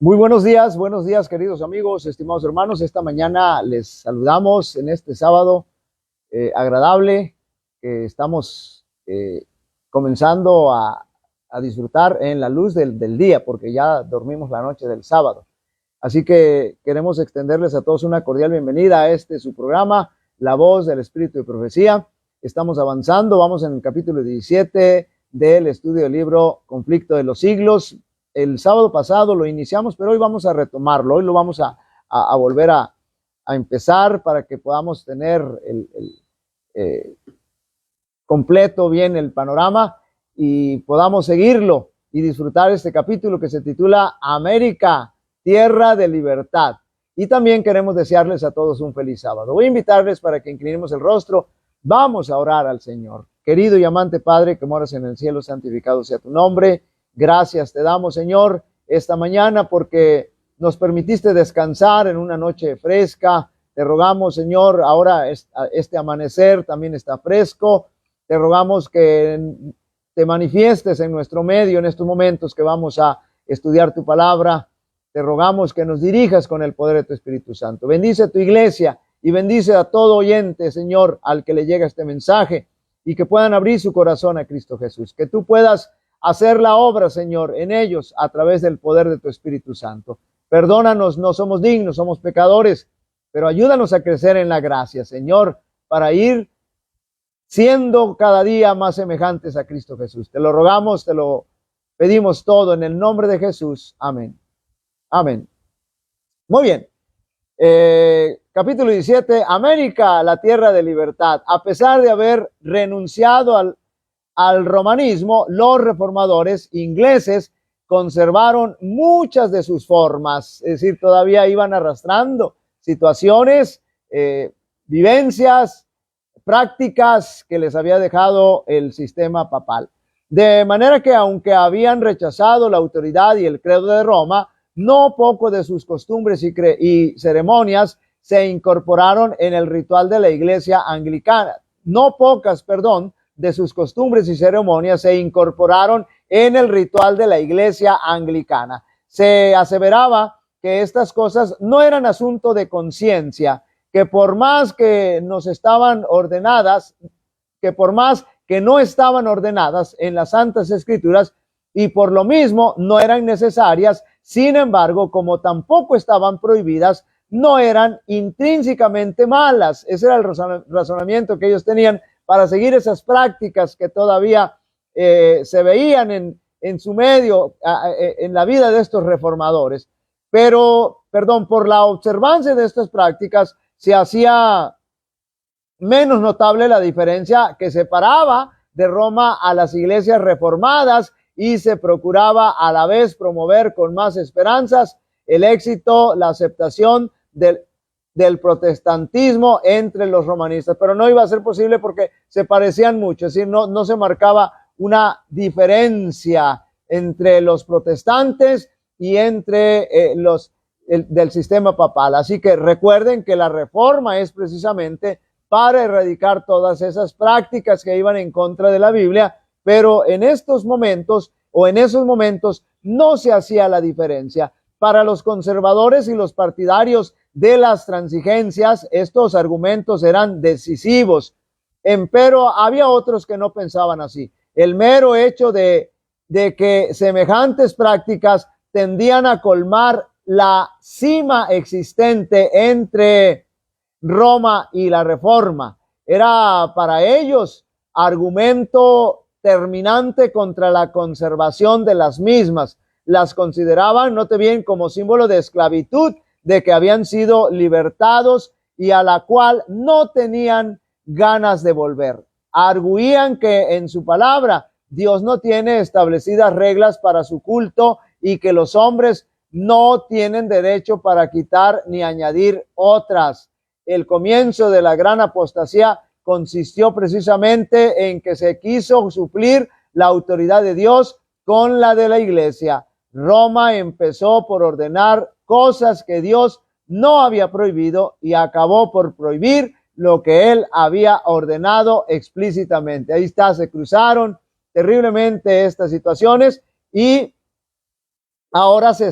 Muy buenos días queridos amigos, estimados hermanos. Esta mañana les saludamos en este sábado agradable que estamos comenzando a disfrutar en la luz del día, porque ya dormimos la noche del sábado. Así que queremos extenderles a todos una cordial bienvenida a su programa, La Voz del Espíritu de Profecía. Estamos avanzando, vamos en el capítulo 17 del estudio del libro Conflicto de los Siglos. El sábado pasado lo iniciamos, pero hoy vamos a retomarlo. Hoy lo vamos a volver a empezar para que podamos tener completo bien el panorama y podamos seguirlo y disfrutar este capítulo que se titula América, Tierra de Libertad. Y también queremos desearles a todos un feliz sábado. Voy a invitarles para que inclinemos el rostro. Vamos a orar al Señor. Querido y amante Padre que moras en el cielo, santificado sea tu nombre. Gracias te damos, Señor, esta mañana porque nos permitiste descansar en una noche fresca. Te rogamos, Señor, ahora este amanecer también está fresco. Te rogamos que te manifiestes en nuestro medio en estos momentos que vamos a estudiar tu palabra. Te rogamos que nos dirijas con el poder de tu Espíritu Santo. Bendice a tu iglesia y bendice a todo oyente, Señor, al que le llega este mensaje y que puedan abrir su corazón a Cristo Jesús. Que tú puedas hacer la obra, Señor, en ellos a través del poder de tu Espíritu Santo. Perdónanos, no somos dignos, somos pecadores, pero ayúdanos a crecer en la gracia, Señor, para ir siendo cada día más semejantes a Cristo Jesús. Te lo rogamos, te lo pedimos todo en el nombre de Jesús. Amén. Amén. Muy bien. Capítulo 17, América, la tierra de libertad. A pesar de haber renunciado al romanismo, los reformadores ingleses conservaron muchas de sus formas, es decir, todavía iban arrastrando situaciones, vivencias, prácticas que les había dejado el sistema papal. De manera que aunque habían rechazado la autoridad y el credo de Roma, no poco de sus costumbres y ceremonias se incorporaron en el ritual de la iglesia anglicana. No pocas, de sus costumbres y ceremonias se incorporaron en el ritual de la iglesia anglicana. Se aseveraba que estas cosas no eran asunto de conciencia, que por más que nos estaban ordenadas, que por más que no estaban ordenadas en las Santas Escrituras y por lo mismo no eran necesarias, sin embargo, como tampoco estaban prohibidas, no eran intrínsecamente malas. Ese era el razonamiento que ellos tenían para seguir esas prácticas que todavía se veían en su medio, en la vida de estos reformadores. Pero, por la observancia de estas prácticas se hacía menos notable la diferencia que separaba de Roma a las iglesias reformadas y se procuraba a la vez promover con más esperanzas el éxito, la aceptación del protestantismo entre los romanistas, pero no iba a ser posible porque se parecían mucho, es decir, no se marcaba una diferencia entre los protestantes y entre del sistema papal. Así que recuerden que la reforma es precisamente para erradicar todas esas prácticas que iban en contra de la Biblia, pero en estos momentos o en esos momentos no se hacía la diferencia. Para los conservadores y los partidarios de las transigencias, estos argumentos eran decisivos. Empero había otros que no pensaban así. El mero hecho de que semejantes prácticas tendían a colmar la cima existente entre Roma y la Reforma era para ellos argumento terminante contra la conservación de las mismas. Las consideraban, note bien, como símbolo de esclavitud, de que habían sido libertados y a la cual no tenían ganas de volver. Arguían que en su palabra Dios no tiene establecidas reglas para su culto y que los hombres no tienen derecho para quitar ni añadir otras. El comienzo de la gran apostasía consistió precisamente en que se quiso suplir la autoridad de Dios con la de la iglesia. Roma empezó por ordenar cosas que Dios no había prohibido y acabó por prohibir lo que él había ordenado explícitamente. Ahí está, se cruzaron terriblemente estas situaciones y ahora se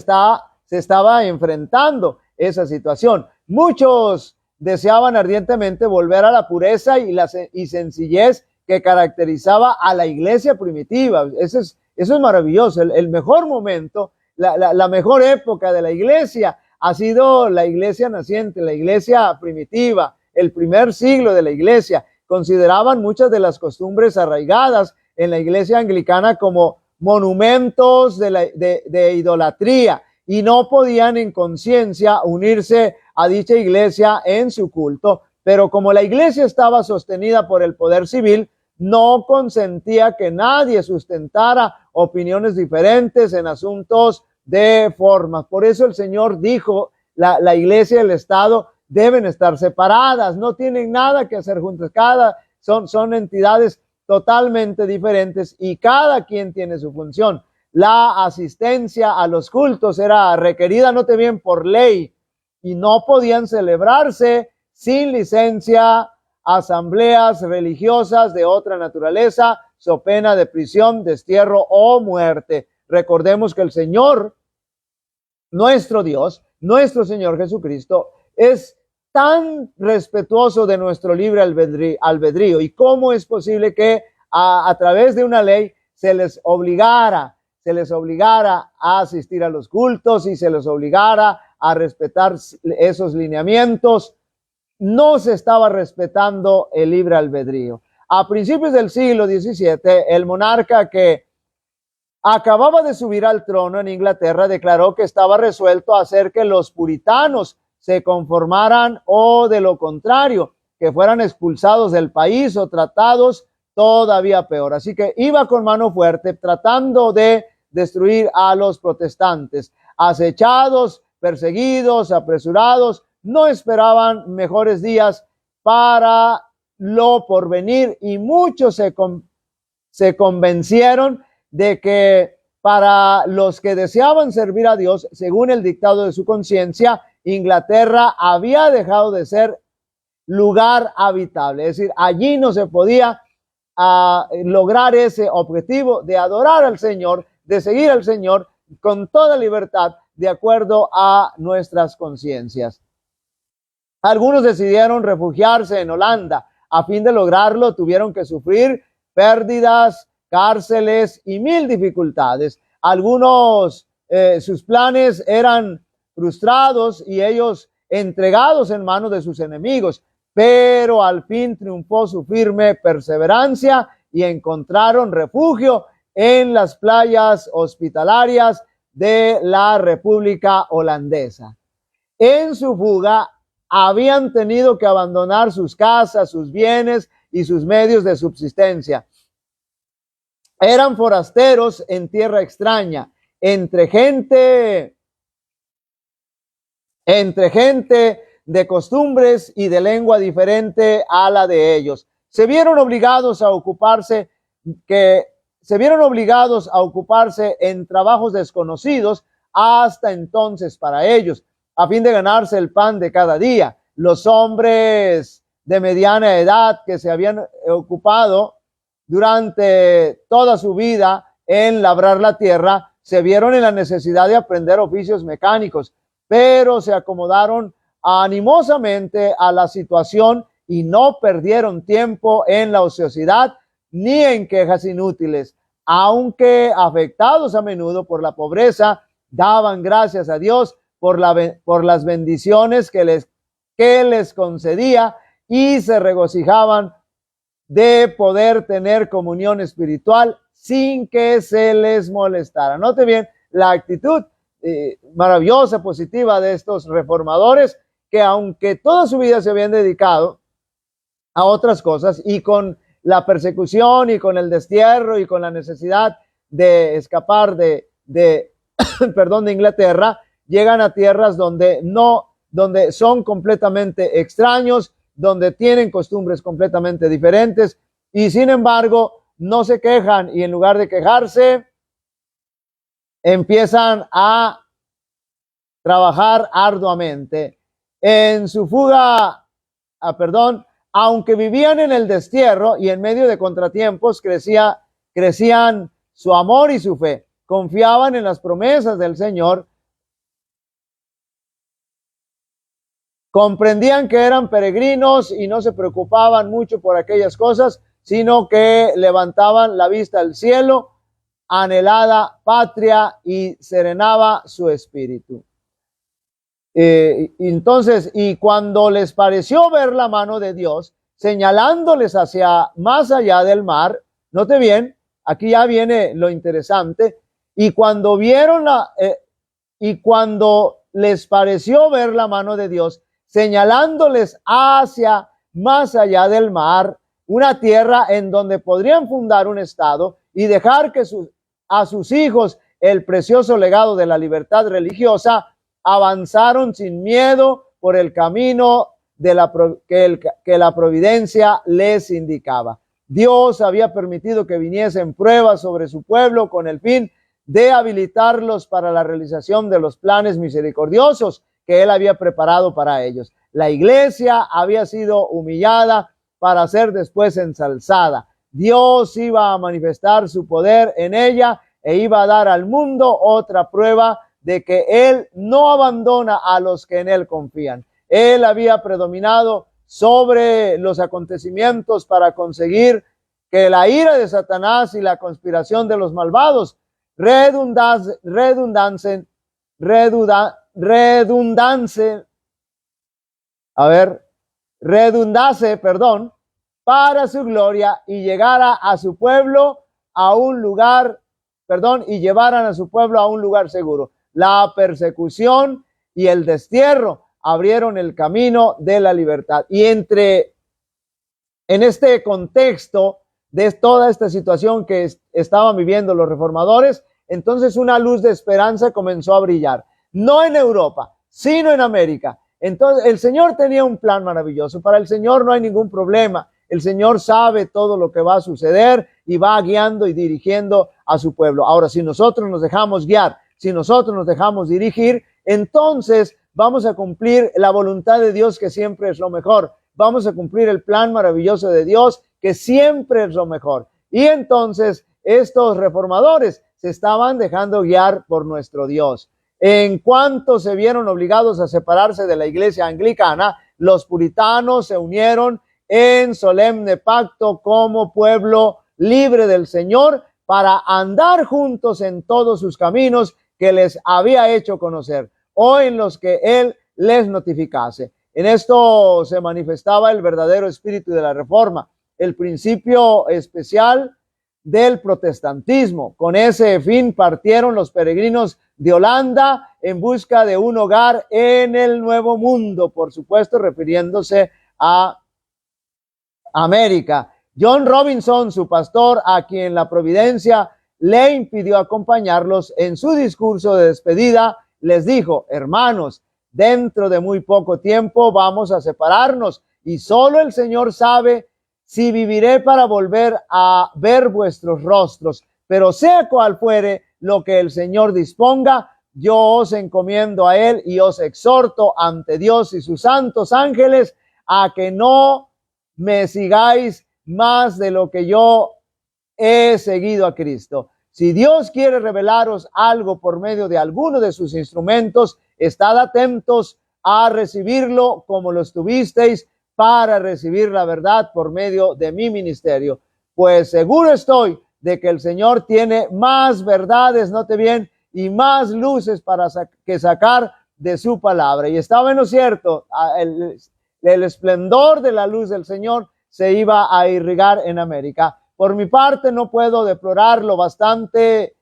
se estaba enfrentando esa situación. Muchos deseaban ardientemente volver a la pureza y sencillez que caracterizaba a la iglesia primitiva. Eso es maravilloso. El mejor momento, la mejor época de la iglesia ha sido la iglesia naciente, la iglesia primitiva, el primer siglo de la iglesia. Consideraban muchas de las costumbres arraigadas en la iglesia anglicana como monumentos de idolatría y no podían en conciencia unirse a dicha iglesia en su culto, pero como la iglesia estaba sostenida por el poder civil, no consentía que nadie sustentara opiniones diferentes en asuntos de formas. Por eso el Señor dijo, la iglesia y el Estado deben estar separadas, no tienen nada que hacer juntas, son entidades totalmente diferentes y cada quien tiene su función. La asistencia a los cultos era requerida, note bien, por ley y no podían celebrarse sin licencia asambleas religiosas de otra naturaleza, so pena de prisión, destierro o muerte. Recordemos que el Señor, nuestro Dios, nuestro Señor Jesucristo, es tan respetuoso de nuestro libre albedrío. ¿Y cómo es posible que a través de una ley se les obligara a asistir a los cultos y se les obligara a respetar esos lineamientos? No se estaba respetando el libre albedrío. A principios del siglo XVII, el monarca que acababa de subir al trono en Inglaterra declaró que estaba resuelto a hacer que los puritanos se conformaran o de lo contrario, que fueran expulsados del país o tratados todavía peor. Así que iba con mano fuerte tratando de destruir a los protestantes. Acechados, perseguidos, apresurados, no esperaban mejores días para lo porvenir y muchos se convencieron de que para los que deseaban servir a Dios, según el dictado de su conciencia, Inglaterra había dejado de ser lugar habitable. Es decir, allí no se podía lograr ese objetivo de adorar al Señor, de seguir al Señor con toda libertad, de acuerdo a nuestras conciencias. Algunos decidieron refugiarse en Holanda. A fin de lograrlo, tuvieron que sufrir pérdidas, cárceles y mil dificultades. Algunos, sus planes eran frustrados y ellos entregados en manos de sus enemigos, pero al fin triunfó su firme perseverancia y encontraron refugio en las playas hospitalarias de la República Holandesa. En su fuga, habían tenido que abandonar sus casas, sus bienes y sus medios de subsistencia. Eran forasteros en tierra extraña, entre gente de costumbres y de lengua diferente a la de ellos. Se vieron obligados a ocuparse en trabajos desconocidos hasta entonces para ellos, a fin de ganarse el pan de cada día. Los hombres de mediana edad que se habían ocupado durante toda su vida en labrar la tierra, se vieron en la necesidad de aprender oficios mecánicos, pero se acomodaron animosamente a la situación y no perdieron tiempo en la ociosidad ni en quejas inútiles. Aunque afectados a menudo por la pobreza, daban gracias a Dios por las bendiciones que les concedía y se regocijaban de poder tener comunión espiritual sin que se les molestara. Note bien la actitud maravillosa, positiva de estos reformadores, que aunque toda su vida se habían dedicado a otras cosas y con la persecución y con el destierro y con la necesidad de escapar de Inglaterra, llegan a tierras donde son completamente extraños, donde tienen costumbres completamente diferentes y sin embargo no se quejan y en lugar de quejarse empiezan a trabajar arduamente. En su fuga, aunque vivían en el destierro y en medio de contratiempos, crecían su amor y su fe, confiaban en las promesas del Señor comprendían que eran peregrinos y no se preocupaban mucho por aquellas cosas, sino que levantaban la vista al cielo, anhelada patria, y serenaba su espíritu. Entonces, y cuando les pareció ver la mano de Dios, señalándoles hacia más allá del mar, note bien, aquí ya viene lo interesante, y cuando vieron y cuando les pareció ver la mano de Dios, señalándoles hacia más allá del mar, una tierra en donde podrían fundar un estado y dejar que a sus hijos el precioso legado de la libertad religiosa, avanzaron sin miedo por el camino que la providencia les indicaba. Dios había permitido que viniesen pruebas sobre su pueblo con el fin de habilitarlos para la realización de los planes misericordiosos que Él había preparado para ellos. La iglesia había sido humillada para ser después ensalzada. Dios iba a manifestar su poder en ella e iba a dar al mundo otra prueba de que Él no abandona a los que en Él confían. Él había predominado sobre los acontecimientos para conseguir que la ira de Satanás y la conspiración de los malvados redundase, para su gloria y llegara a su pueblo a un lugar, y llevaran a su pueblo a un lugar seguro. La persecución y el destierro abrieron el camino de la libertad. Y en este contexto de toda esta situación que estaban viviendo los reformadores, entonces una luz de esperanza comenzó a brillar, no en Europa, sino en América. Entonces el Señor tenía un plan maravilloso. Para el Señor no hay ningún problema. El Señor sabe todo lo que va a suceder y va guiando y dirigiendo a su pueblo. Ahora, si nosotros nos dejamos guiar, si nosotros nos dejamos dirigir, entonces vamos a cumplir la voluntad de Dios, que siempre es lo mejor. Vamos a cumplir el plan maravilloso de Dios, que siempre es lo mejor. Y entonces estos reformadores se estaban dejando guiar por nuestro Dios. En cuanto se vieron obligados a separarse de la iglesia anglicana, los puritanos se unieron en solemne pacto como pueblo libre del Señor para andar juntos en todos sus caminos que les había hecho conocer o en los que Él les notificase. En esto se manifestaba el verdadero espíritu de la Reforma, el principio especial del protestantismo. Con ese fin partieron los peregrinos de Holanda en busca de un hogar en el Nuevo Mundo, por supuesto refiriéndose a América. John Robinson, su pastor, a quien la providencia le impidió acompañarlos, en su discurso de despedida les dijo: hermanos, dentro de muy poco tiempo vamos a separarnos y solo el Señor sabe si viviré para volver a ver vuestros rostros, pero sea cual fuere lo que el Señor disponga, yo os encomiendo a Él y os exhorto ante Dios y sus santos ángeles a que no me sigáis más de lo que yo he seguido a Cristo. Si Dios quiere revelaros algo por medio de alguno de sus instrumentos, estad atentos a recibirlo como lo estuvisteis para recibir la verdad por medio de mi ministerio. Pues seguro estoy de que el Señor tiene más verdades, note bien, y más luces para sacar de su palabra. Y estaba en lo cierto, el esplendor de la luz del Señor se iba a irrigar en América. Por mi parte, no puedo deplorar lo bastante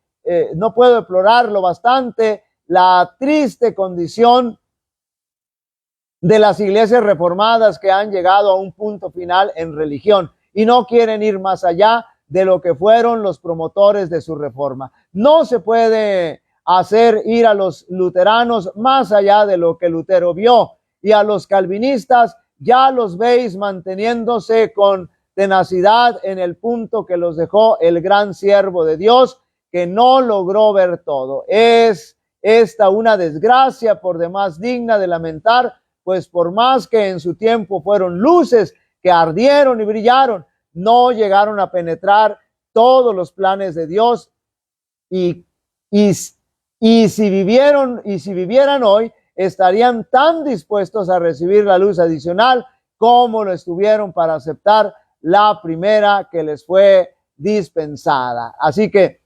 la triste condición de las iglesias reformadas que han llegado a un punto final en religión y no quieren ir más allá de lo que fueron los promotores de su reforma. No se puede hacer ir a los luteranos más allá de lo que Lutero vio, y a los calvinistas ya los veis manteniéndose con tenacidad en el punto que los dejó el gran siervo de Dios, que no logró ver todo. Es esta una desgracia por demás digna de lamentar, pues por más que en su tiempo fueron luces que ardieron y brillaron, no llegaron a penetrar todos los planes de Dios, y si vivieran hoy, estarían tan dispuestos a recibir la luz adicional como lo estuvieron para aceptar la primera que les fue dispensada. Así que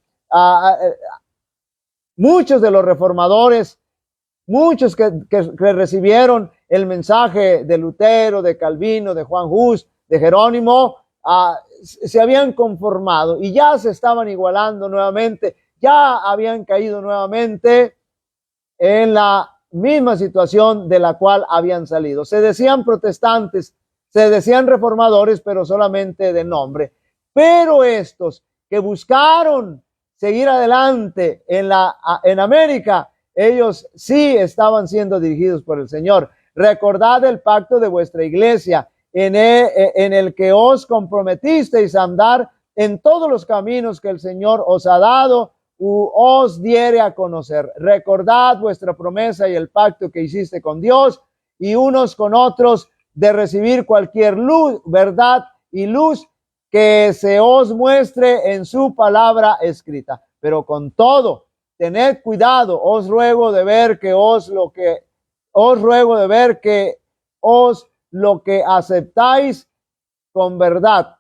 muchos de los reformadores, muchos que recibieron el mensaje de Lutero, de Calvino, de Juan Hus, de Jerónimo, se habían conformado y ya se estaban igualando nuevamente, ya habían caído nuevamente en la misma situación de la cual habían salido. Se decían protestantes, se decían reformadores, pero solamente de nombre. Pero estos que buscaron seguir adelante en América, ellos sí estaban siendo dirigidos por el Señor. Recordad el pacto de vuestra iglesia, en el que os comprometisteis a andar en todos los caminos que el Señor os ha dado, os diere a conocer. Recordad vuestra promesa y el pacto que hiciste con Dios y unos con otros, de recibir cualquier luz, verdad y luz que se os muestre en su palabra escrita. Pero con todo, tened cuidado, os ruego de ver que lo que aceptáis con verdad.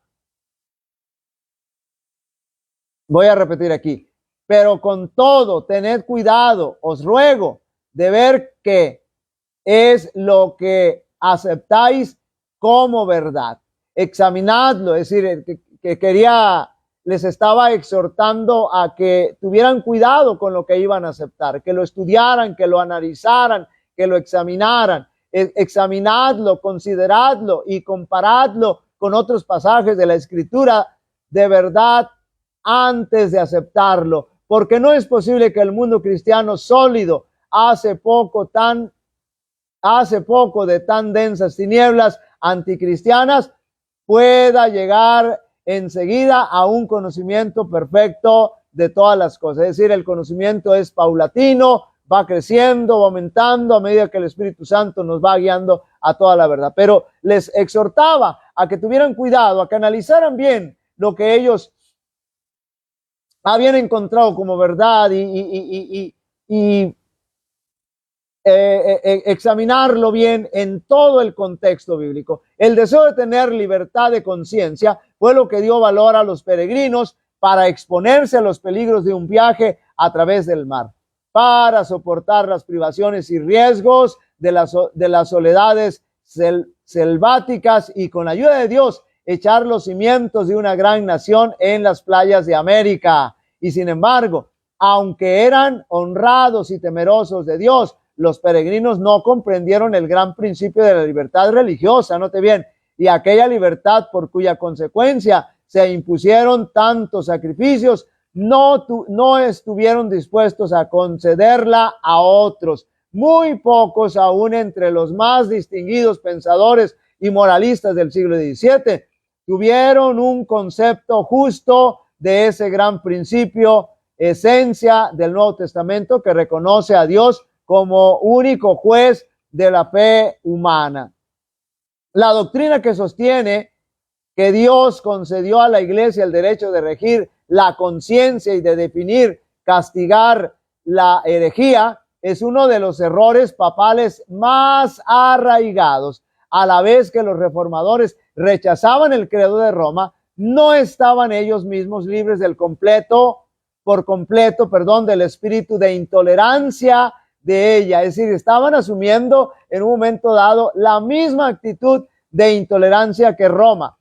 Voy a repetir aquí. Pero con todo, tened cuidado, os ruego de ver qué es lo que aceptáis como verdad. Examinadlo, es decir, les estaba exhortando a que tuvieran cuidado con lo que iban a aceptar, que lo estudiaran, que lo analizaran, que lo examinaran. Examinadlo, consideradlo y comparadlo con otros pasajes de la Escritura de verdad antes de aceptarlo, porque no es posible que el mundo cristiano sólido, hace poco de tan densas tinieblas anticristianas, pueda llegar enseguida a un conocimiento perfecto de todas las cosas. Es decir, el conocimiento es paulatino, va creciendo, va aumentando a medida que el Espíritu Santo nos va guiando a toda la verdad. Pero les exhortaba a que tuvieran cuidado, a que analizaran bien lo que ellos habían encontrado como verdad y examinarlo bien en todo el contexto bíblico. El deseo de tener libertad de conciencia fue lo que dio valor a los peregrinos para exponerse a los peligros de un viaje a través del mar, para soportar las privaciones y riesgos de las soledades selváticas y con la ayuda de Dios echar los cimientos de una gran nación en las playas de América. Y sin embargo, aunque eran honrados y temerosos de Dios, los peregrinos no comprendieron el gran principio de la libertad religiosa, note bien, y aquella libertad por cuya consecuencia se impusieron tantos sacrificios, no estuvieron dispuestos a concederla a otros. Muy pocos, aún entre los más distinguidos pensadores y moralistas del siglo XVII, tuvieron un concepto justo de ese gran principio, esencia del Nuevo Testamento, que reconoce a Dios como único juez de la fe humana. La doctrina que sostiene que Dios concedió a la iglesia el derecho de regir la conciencia y de definir, castigar la herejía, es uno de los errores papales más arraigados. A la vez que los reformadores rechazaban el credo de Roma, no estaban ellos mismos libres del del espíritu de intolerancia de ella. Es decir, estaban asumiendo en un momento dado la misma actitud de intolerancia que Roma.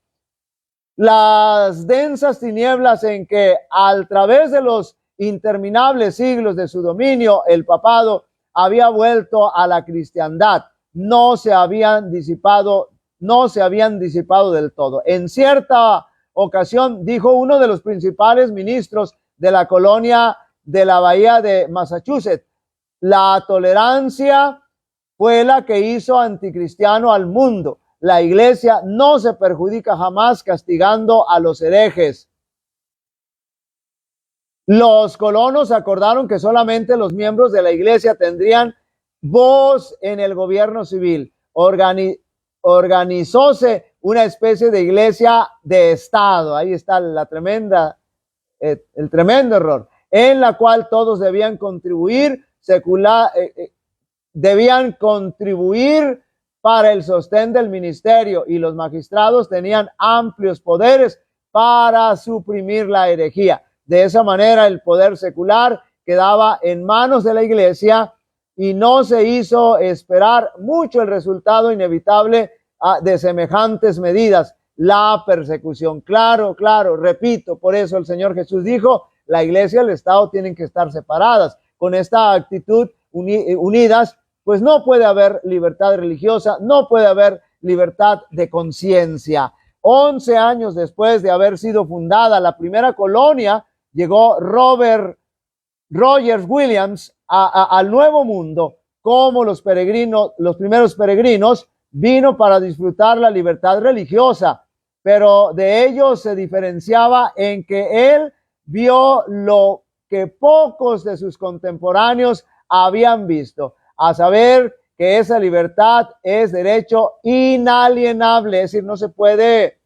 Las densas tinieblas en que a través de los interminables siglos de su dominio el papado había vuelto a la cristiandad no se habían disipado del todo. En cierta ocasión dijo uno de los principales ministros de la colonia de la bahía de Massachusetts: la tolerancia fue la que hizo anticristiano al mundo. La iglesia no se perjudica jamás castigando a los herejes. Los colonos acordaron que solamente los miembros de la iglesia tendrían voz en el gobierno civil. Organizóse una especie de iglesia de Estado. Ahí está el tremendo error, en la cual todos debían contribuir debían contribuir para el sostén del ministerio, y los magistrados tenían amplios poderes para suprimir la herejía. De esa manera el poder secular quedaba en manos de la iglesia y no se hizo esperar mucho el resultado inevitable de semejantes medidas, la persecución. Claro, repito, por eso el Señor Jesús dijo, la iglesia y el Estado tienen que estar separadas. Con esta actitud unidas, pues no puede haber libertad religiosa, no puede haber libertad de conciencia. 11 años después de haber sido fundada la primera colonia, llegó Rogers Williams al Nuevo Mundo como los primeros peregrinos, vino para disfrutar la libertad religiosa, pero de ellos se diferenciaba en que él vio lo que pocos de sus contemporáneos habían visto, a saber que esa libertad es derecho inalienable, es decir, no se puede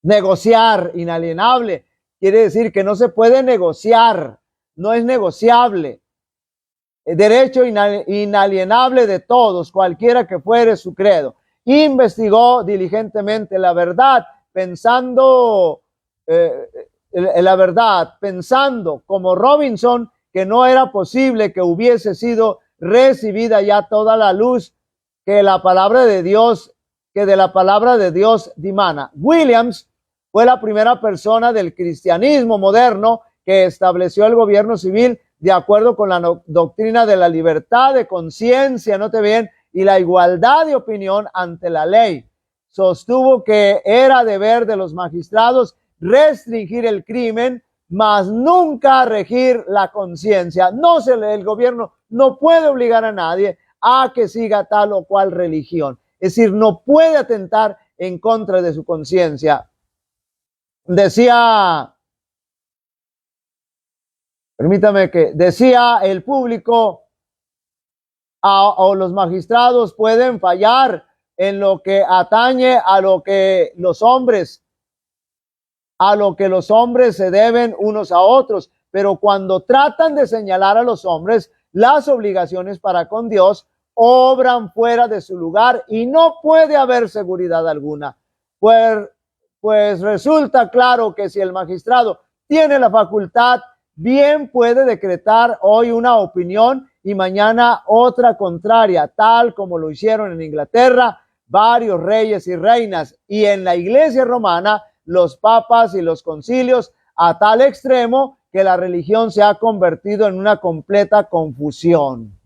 negociar. Inalienable quiere decir que no se puede negociar, no es negociable. Derecho inalienable de todos, cualquiera que fuere su credo. Investigó diligentemente la verdad, pensando como Robinson, que no era posible que hubiese sido recibida ya toda la luz que de la palabra de Dios dimana. Williams fue la primera persona del cristianismo moderno que estableció el gobierno civil de acuerdo con la doctrina de la libertad de conciencia, note bien, y la igualdad de opinión ante la ley. Sostuvo que era deber de los magistrados restringir el crimen, mas nunca regir la conciencia. El gobierno no puede obligar a nadie a que siga tal o cual religión. Es decir, no puede atentar en contra de su conciencia. Decía el público o los magistrados pueden fallar en lo que atañe a lo que los hombres se deben unos a otros, pero cuando tratan de señalar a los hombres las obligaciones para con Dios, obran fuera de su lugar y no puede haber seguridad alguna. Pues resulta claro que si el magistrado tiene la facultad, bien puede decretar hoy una opinión y mañana otra contraria, tal como lo hicieron en Inglaterra varios reyes y reinas, y en la Iglesia romana los papas y los concilios, a tal extremo que la religión se ha convertido en una completa confusión.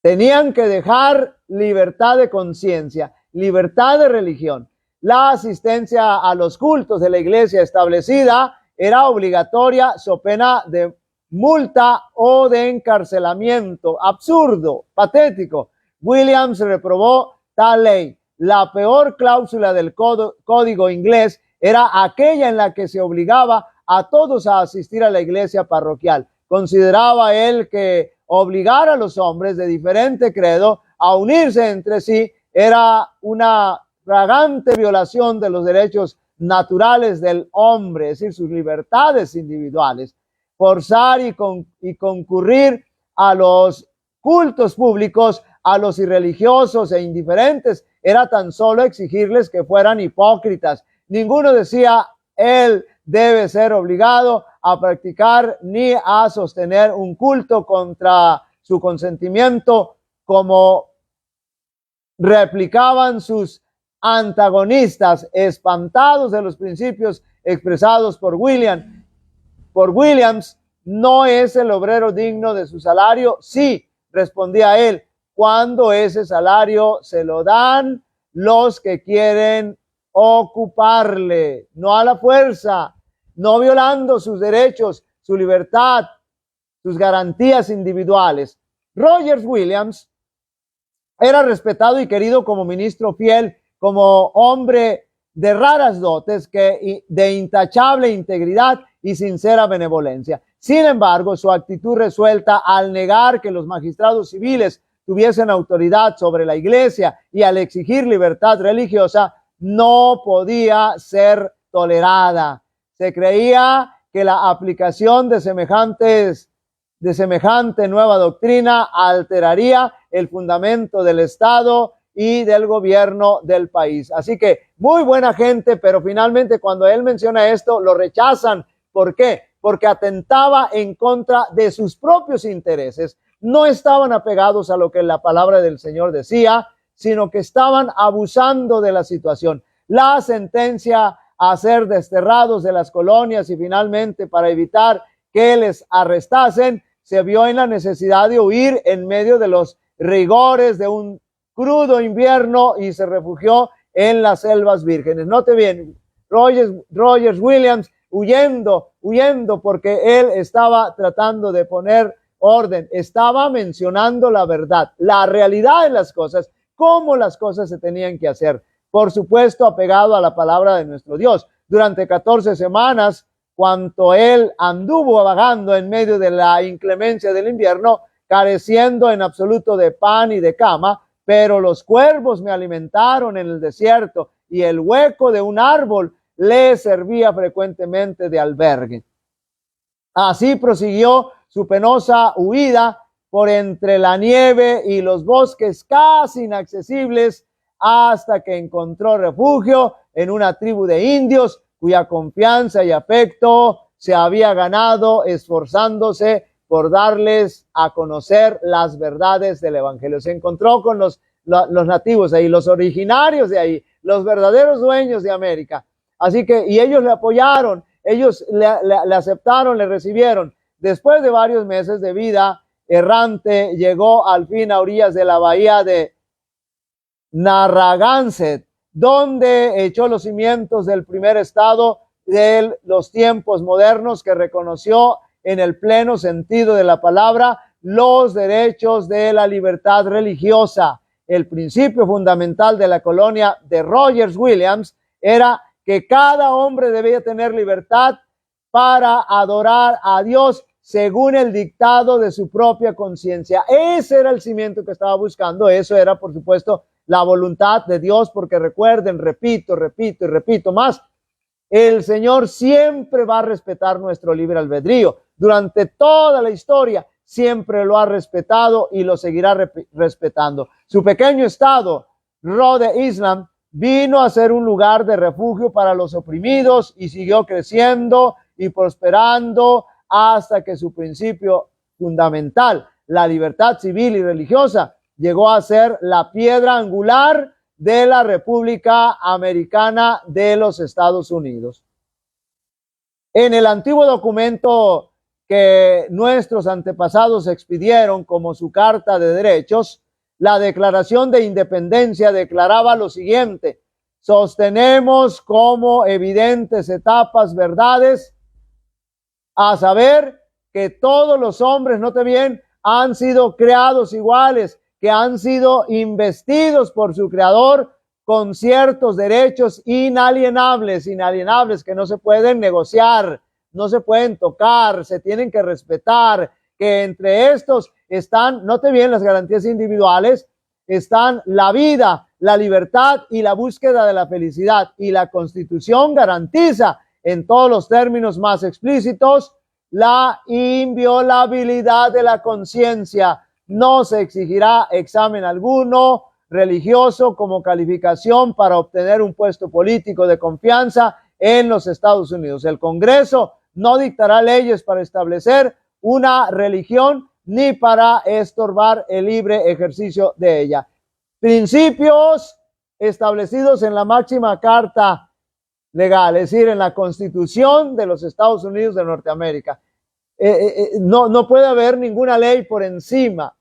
Tenían que dejar libertad de conciencia, libertad de religión. La asistencia a los cultos de la iglesia establecida era obligatoria so pena de multa o de encarcelamiento. Absurdo, patético. Williams reprobó tal ley. La peor cláusula del código inglés era aquella en la que se obligaba a todos a asistir a la iglesia parroquial. Consideraba él que obligar a los hombres de diferente credo a unirse entre sí era una flagrante violación de los derechos naturales del hombre, es decir, sus libertades individuales. Forzar y concurrir a los cultos públicos a los irreligiosos e indiferentes era tan solo exigirles que fueran hipócritas. Ninguno decía, él debe ser obligado a practicar ni a sostener un culto contra su consentimiento, como replicaban sus antagonistas, espantados de los principios expresados por Williams. ¿No es el obrero digno de su salario? Sí, respondía él, cuando ese salario se lo dan los que quieren ocuparle, no a la fuerza, no violando sus derechos, su libertad, sus garantías individuales. Rogers Williams era respetado y querido como ministro fiel, como hombre de raras dotes, de intachable integridad y sincera benevolencia. Sin embargo, su actitud resuelta al negar que los magistrados civiles tuviesen autoridad sobre la iglesia y al exigir libertad religiosa no podía ser tolerada. Se creía que la aplicación de semejantes de semejante nueva doctrina alteraría el fundamento del Estado y del gobierno del país. Así que muy buena gente, pero finalmente cuando él menciona esto, lo rechazan. ¿Por qué? Porque atentaba en contra de sus propios intereses. No estaban apegados a lo que la palabra del Señor decía, sino que estaban abusando de la situación. La sentencia a ser desterrados de las colonias y finalmente para evitar que les arrestasen, se vio en la necesidad de huir en medio de los rigores de un crudo invierno y se refugió en las selvas vírgenes. Note bien, Rogers Williams huyendo porque él estaba tratando de poner orden, estaba mencionando la verdad, la realidad de las cosas, cómo las cosas se tenían que hacer. Por supuesto, apegado a la palabra de nuestro Dios. Durante 14 semanas, cuanto él anduvo vagando en medio de la inclemencia del invierno, careciendo en absoluto de pan y de cama, pero los cuervos me alimentaron en el desierto y el hueco de un árbol le servía frecuentemente de albergue. Así prosiguió su penosa huida por entre la nieve y los bosques casi inaccesibles hasta que encontró refugio en una tribu de indios cuya confianza y afecto se había ganado esforzándose por darles a conocer las verdades del evangelio. Se encontró con los nativos ahí, los originarios de ahí, los verdaderos dueños de América. Así que, y ellos le apoyaron, ellos le aceptaron, le recibieron. Después de varios meses de vida errante, llegó al fin a orillas de la bahía de Narragansett, donde echó los cimientos del primer estado de los tiempos modernos, que reconoció en el pleno sentido de la palabra los derechos de la libertad religiosa. El principio fundamental de la colonia de Rogers Williams era que cada hombre debía tener libertad para adorar a Dios según el dictado de su propia conciencia. Ese era el cimiento que estaba buscando. Eso era, por supuesto, la voluntad de Dios, porque recuerden, repito más, el Señor siempre va a respetar nuestro libre albedrío. Durante toda la historia siempre lo ha respetado y lo seguirá respetando. Su pequeño estado, Rhode Island, vino a ser un lugar de refugio para los oprimidos y siguió creciendo y prosperando hasta que su principio fundamental, la libertad civil y religiosa, llegó a ser la piedra angular de la República Americana de los Estados Unidos. En el antiguo documento que nuestros antepasados expidieron como su Carta de Derechos, la Declaración de Independencia declaraba lo siguiente: sostenemos como evidentes etapas verdades, a saber que todos los hombres, note bien, han sido creados iguales, que han sido investidos por su creador con ciertos derechos inalienables que no se pueden negociar, no se pueden tocar, se tienen que respetar, que entre estos están, note bien, las garantías individuales, están la vida, la libertad y la búsqueda de la felicidad. Y la Constitución garantiza en todos los términos más explícitos la inviolabilidad de la conciencia. No se exigirá examen alguno religioso como calificación para obtener un puesto político de confianza en los Estados Unidos. El Congreso no dictará leyes para establecer una religión ni para estorbar el libre ejercicio de ella. Principios establecidos en la máxima carta legal, es decir, en la Constitución de los Estados Unidos de Norteamérica. No puede haber ninguna ley por encima.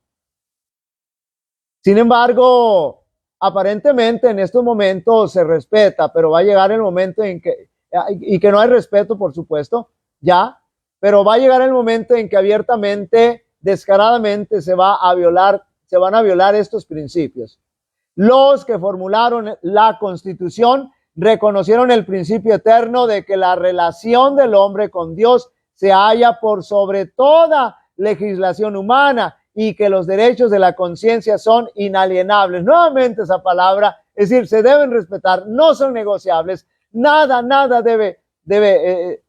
Sin embargo, aparentemente en estos momentos se respeta, pero va a llegar el momento en que, y que no hay respeto, por supuesto, ya, pero va a llegar el momento en que abiertamente, descaradamente se van a violar estos principios. Los que formularon la Constitución reconocieron el principio eterno de que la relación del hombre con Dios se halla por sobre toda legislación humana y que los derechos de la conciencia son inalienables. Nuevamente esa palabra, es decir, se deben respetar, no son negociables, nada debe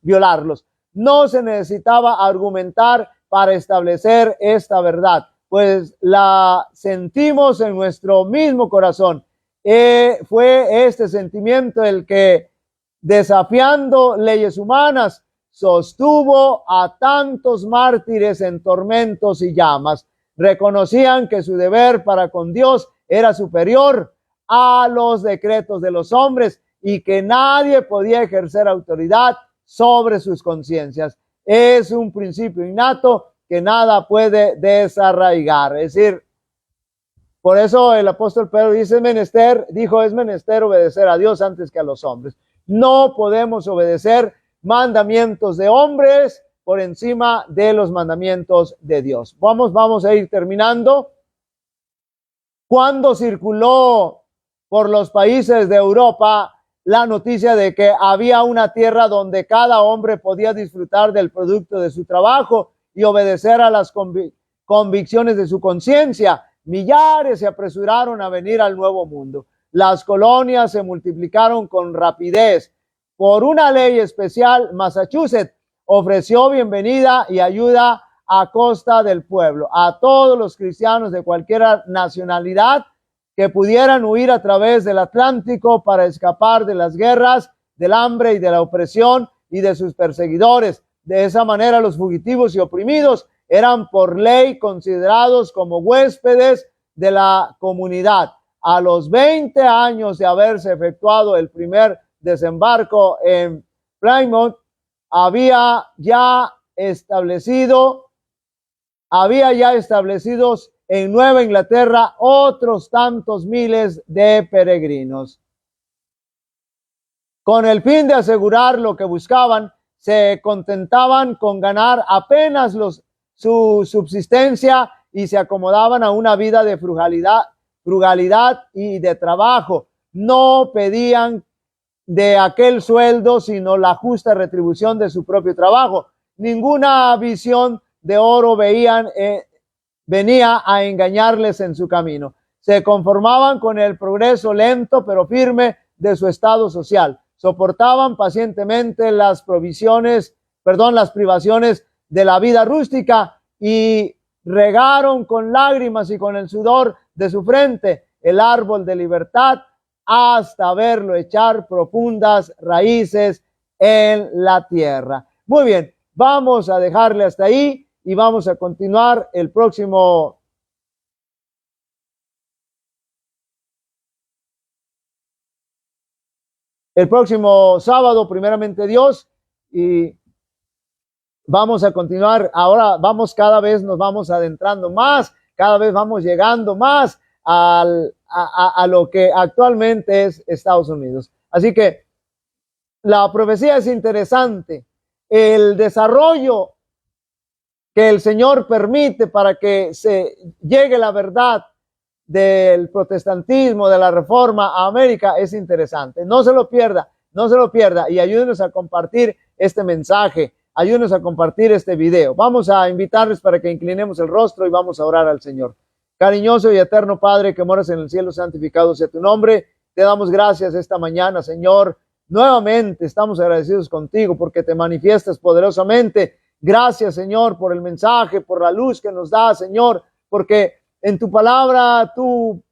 violarlos. No se necesitaba argumentar para establecer esta verdad, pues la sentimos en nuestro mismo corazón. Fue este sentimiento el que, desafiando leyes humanas, sostuvo a tantos mártires en tormentos y llamas. Reconocían que su deber para con Dios era superior a los decretos de los hombres y que nadie podía ejercer autoridad sobre sus conciencias. Es un principio innato que nada puede desarraigar. Es decir, por eso el apóstol Pedro dice, es menester obedecer a Dios antes que a los hombres. No podemos obedecer mandamientos de hombres por encima de los mandamientos de Dios. Vamos a ir terminando. Cuando circuló por los países de Europa la noticia de que había una tierra donde cada hombre podía disfrutar del producto de su trabajo y obedecer a las convicciones de su conciencia, millares se apresuraron a venir al Nuevo Mundo. Las colonias se multiplicaron con rapidez. Por una ley especial, Massachusetts ofreció bienvenida y ayuda a costa del pueblo a todos los cristianos de cualquier nacionalidad que pudieran huir a través del Atlántico para escapar de las guerras, del hambre y de la opresión y de sus perseguidores. De esa manera, los fugitivos y oprimidos eran por ley considerados como huéspedes de la comunidad. A los 20 años de haberse efectuado el primer desembarco en Plymouth, había ya establecidos en Nueva Inglaterra otros tantos miles de peregrinos. Con el fin de asegurar lo que buscaban, se contentaban con ganar apenas su subsistencia y se acomodaban a una vida de frugalidad y de trabajo. No pedían de aquel sueldo sino la justa retribución de su propio trabajo. Ninguna visión de oro venía a engañarles en su camino. Se conformaban con el progreso lento pero firme de su estado social. Soportaban pacientemente las privaciones de la vida rústica y regaron con lágrimas y con el sudor de su frente el árbol de libertad hasta verlo echar profundas raíces en la tierra. Muy bien, vamos a dejarle hasta ahí y vamos a continuar el próximo sábado, primeramente Dios, y vamos a continuar. Ahora cada vez nos vamos adentrando más, cada vez vamos llegando más a lo que actualmente es Estados Unidos. Así que la profecía es interesante. El desarrollo que el Señor permite para que se llegue la verdad del protestantismo, de la reforma a América, es interesante. No se lo pierda y ayúdenos a compartir este mensaje, ayúdenos a compartir este video. Vamos a invitarles para que inclinemos el rostro y vamos a orar al Señor. Cariñoso y eterno Padre que moras en el cielo, santificado sea tu nombre. Te damos gracias esta mañana, Señor. Nuevamente estamos agradecidos contigo porque te manifiestas poderosamente. Gracias, Señor, por el mensaje, por la luz que nos da, Señor, porque en tu palabra tú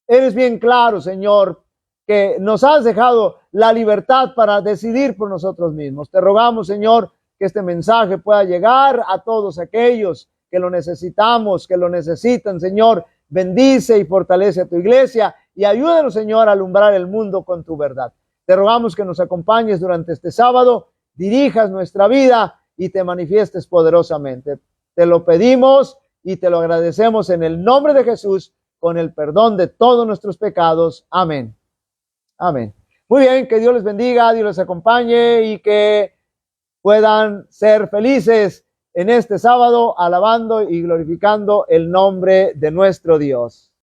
eres bien claro, Señor, que nos has dejado la libertad para decidir por nosotros mismos. Te rogamos, Señor, que este mensaje pueda llegar a todos aquellos que lo necesitamos, que lo necesitan, Señor. Bendice y fortalece a tu iglesia y ayúdanos, Señor, a alumbrar el mundo con tu verdad. Te rogamos que nos acompañes durante este sábado, dirijas nuestra vida y te manifiestes poderosamente. Te lo pedimos y te lo agradecemos en el nombre de Jesús, con el perdón de todos nuestros pecados. Amén. Amén. Muy bien, que Dios les bendiga, Dios les acompañe y que puedan ser felices en este sábado, alabando y glorificando el nombre de nuestro Dios.